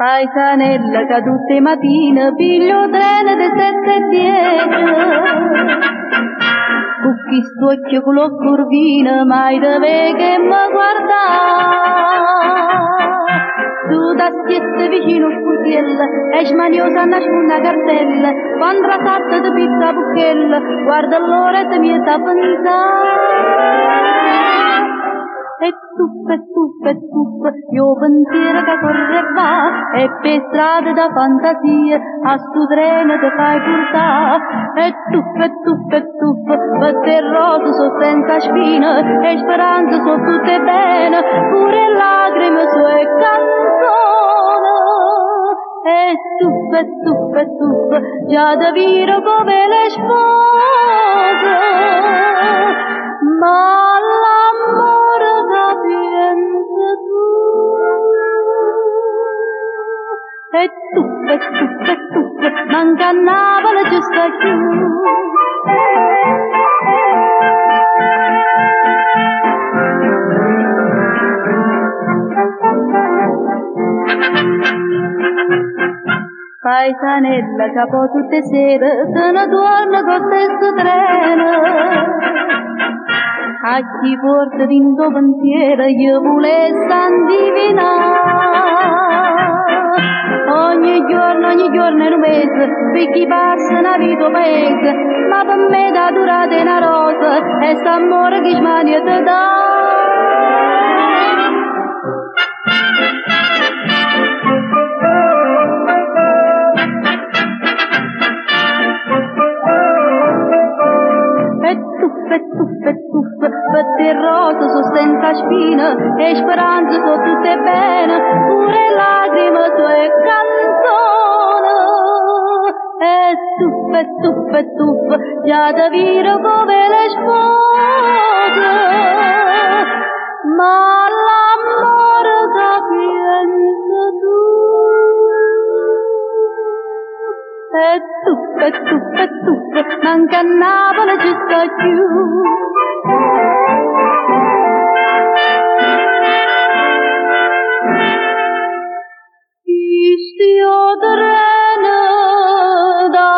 Paesanella che tutte mattine piglio treno di 7:10, con chi sto occhio con lo curvino mai deve che mi guarda. Tu da siete vicino al sportiello e smaniosa nasce una cartella, quando la salta di pizza bucchella, guarda l'ora e mi sta pensando. E tuffa, io pensiero che corre va, e per strade da fantasia, a stu treno ti fai portare. E tuffa, per rose so senza spina, e speranze so tutte bene, pure lacrime so e canzone. E tuffa, già da viro come le spose, ma l'amore capienza tu. E tuffa, manca a Napoli ci sta più. Paesanella capo tutte sere, se ne torna con stesso treno. A chi porta d'indo pensiero io volessi indivinare. Ogni giorno è un mese, per chi passa una vita paese, ma per me da durata è una rosa, e s'amore che smania ti dà. E tuffa, per rosa so senza spina, e speranze so tutte bene, pure lacrime so e canzone. E tuffa, già da viro come le spose, ma l'amore capienza tu. E tuffa, manca a Napoli ci sta più. Istio treno da